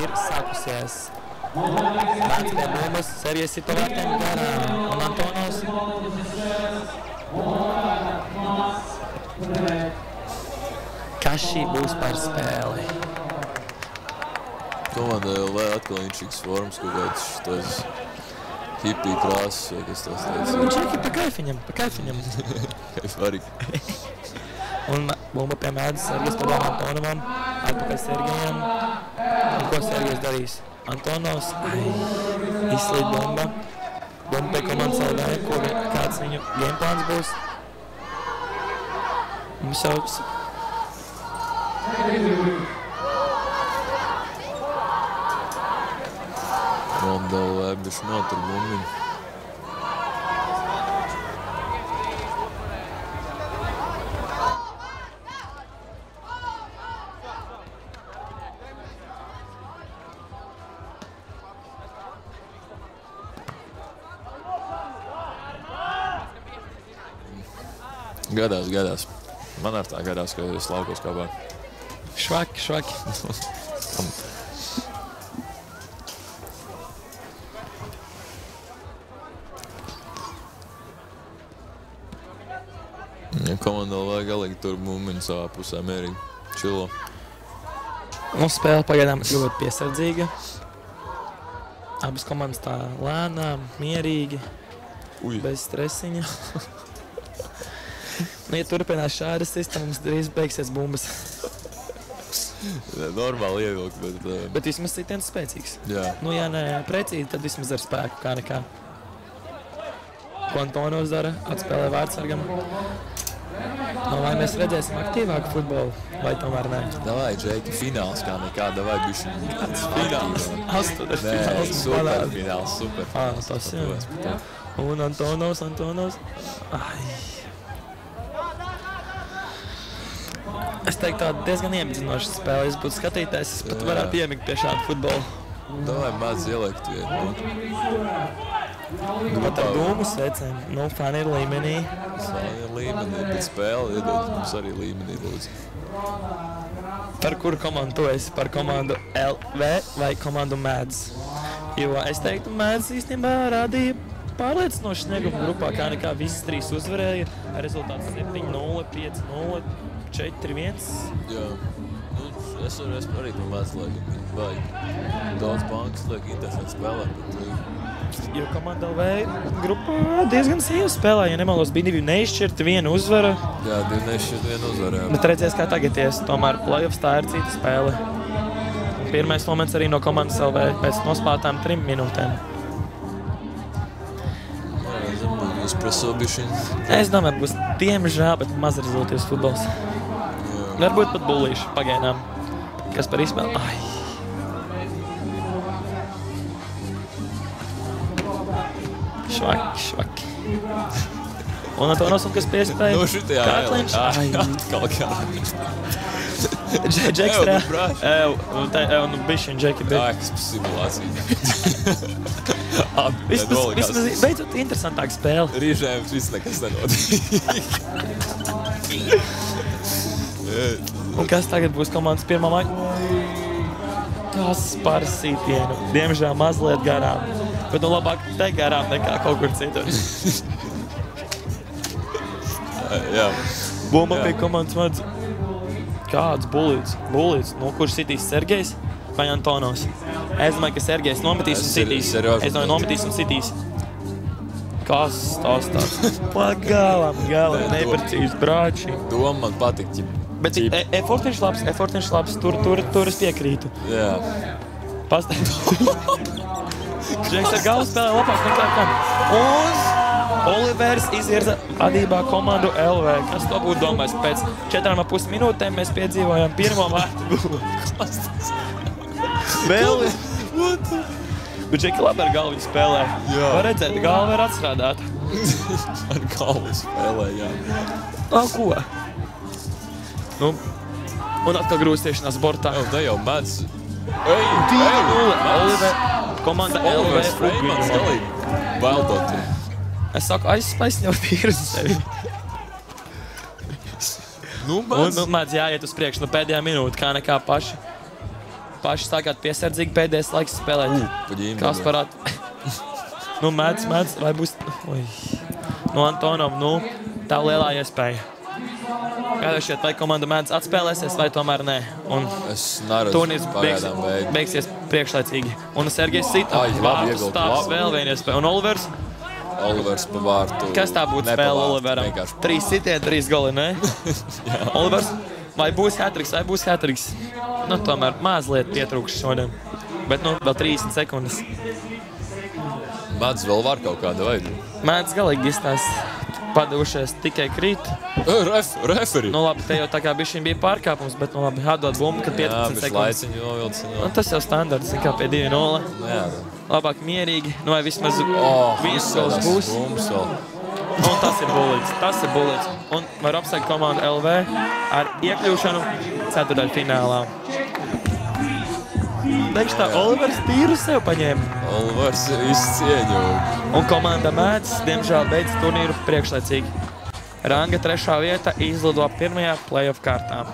ir sākusies. Mēdz pie bumbas, Sergejs sito vērtiem garām un Antonovs. Kas šī būs par spēli? Komanda LV atkal inčīgs formas, kaut kāds šitais hipī krāsas, vai kas tās teica. Čeki, pa kaifiņam. Kaifvarīgi. Un bumba pie mēdzes, Sergejs padod Antonovam, atpakaļ Sergejam. Un ko Sergejs darīs? Antonovs, izslīd bumba. Bumba pie komandas LV, kāds viņu gameplāns būs. Mums jau... Komanda LV bišķi notur bumbiņu. Gadās. Man ar tā gadās, ka es laukos kāpā. Švaki. Komanda LV galīgi tur bumbiņu savā pusē mērīgi. Čilo. Mums spēle pagaidām ļoti piesardzīga. Abas komandas tā lēnām, mierīgi, bez stresiņa. Ja turpinās šāda sistēma, mums drīz beigsies bumbas. Normāli ievilkt, bet... Bet vismaz citiens spēcīgs. Jā. Nu, ja ne precīzi, tad vismaz ar spēku, kā nekā. Ko Antonovs dara, atspēlē vārdsargam. Vai mēs redzēsim aktīvāku futbolu, vai tomēr nē? Davai, Džeki, fināls kā nekā, davai bišķi. Kāds fināls? Astoties Nē, fināls. superfināls, superfināls. Tas jā. Un Antonovs. Es teiktu, tāda diezgan iemidzinoša spēle. Es būtu skatītājs, es pat varētu iemigt pie šāda futbola. Davai maz ielikt vienu. Pat ar dūmu svecēm. Nu, fani ir līmenī. Fani ir līmenī, bet spēle iedod mums arī līmenī, lūdzu. Par kuru komandu tu esi? Par komandu LV vai komandu Mēdz? Jo es teiktu, Mēdz īstenībā rādīja pārliecinoši sniegumu grupā, kā nekā visas trīs uzvarēja. Rezultāts 7-0, 5-0. 4-1. Jā. Nu, es arī to Mēdz laikam. Vajag daudz bankas liek interesanti spēlēt, bet... Jo komanda LV grupā diezgan sīvi spēlē, ja nemalos bija 2 neizšķirti, 1 uzvara. Jā, 2 neizšķirti, 1 uzvara, jā. Bet redzēs, kā tagad ies. Tomēr playoffs tā ir cita spēle. Pirmais moments arī no komandas LV pēc nospēlētām 3 minūtēm. Būs preso bišķiņ. Es domāju, būs diemžēl, bet maz rezultīvs futbols. Varbūt pat bullīši pagaidām. Kas par izspēli? Švaki. Un Antonovs, kas piespēja? Nu, šitajā Kārkliņš. Atkal Kārkliņš. Džekstrā. Un bišķiņ Džeki bija. Kas par simulāciju. Vismaz beidzot interesantāk spēle. Rīžējums viss nekas nenotiek. Un kas tagad būs komandas pirmā maņa? Kas par sitienu. Diemžēl mazliet garām. Bet nu labāk te garām nekā kaut kur citur. Jā. Bumba pie komandas Mēdz. Kāds bulīts? No kurš sitīs Sergejs vai Antonovs? Es domāju, ka Sergejs nometīs un sitīs. Es domāju, nometīs un sitīs. Kas tās tāds? Pagalam, neprecīzi brāči. Doma man patīk. Bet effortiņš labs, tur es piekrītu. Jā. Džeks ar galvu spēlē labāk nekā kam. Un Olivers izvirza vadībā komandu LV. Kas to būtu domājis? Pēc 4,5 minūtēm mēs piedzīvojam pirmo vārtu gulu. Vēl ir. Bet Džeki labi ar galvu spēlē. Var redzēt, galva ir atstrādāta. Ar galvu spēlē, jā. Ko? Nu, un atkal grūstiešanās bortā. Ne jau Mēdz. 2-0. Oliver, komanda LV Fugviņu. Baildot. Es saku, aizspaisņot vīru sevi. Nu, Mēdz. Un Mēdz jāiet uz priekšu no pēdējā minūte, kā nekā paši. paši sākāt piesardzīgi pēdējais laiks spēlēt. Kas parāt? Nu, mēdz, vai būs... Ui. Nu, Antonov, nu, tā lielā iespēja. Kā jūs šķiet, vai komanda mēdz atspēlēsies, vai tomēr nē? Un es neredzu turnīrs beigsies priekšlaicīgi. Un Sergejs sita vārtus stāps vēl viena iespēja. Un Olivers? Olivers pa vārtu. Kas tā būtu spēle Oliveram? 3 sitieni, 3 goli, ne? Olivers, vai būs hat-triks? Nu, tomēr mazliet pietrūkst šodien. Bet, nu, vēl 30 sekundes. Mēdz vēl var kaut kāda veidu. Mēdz galīgi izstāst. Padevušies tikai krīt. Referi. Nu labi, te jau tā kā bišķiņ bija pārkāpums, bet nu labi, atdod bumbu, kad 15 sekundes. Nu, tas jau standarts, kā pie 2-0. Jā. Labāk mierīgi, nu vai vismaz viens gols būs. Un tas ir bulīts. Un var apsveikt komandu LV ar iekļūšanu ceturtdaļfinālā. Teikšu tā, Olivers tīru sev paņēma. Olivers izcieņo. Un komanda Mēdz, diemžēl, beidz turnīru priekšlaicīgi. Ranga 3. vieta izlido 1. play-off kārtā.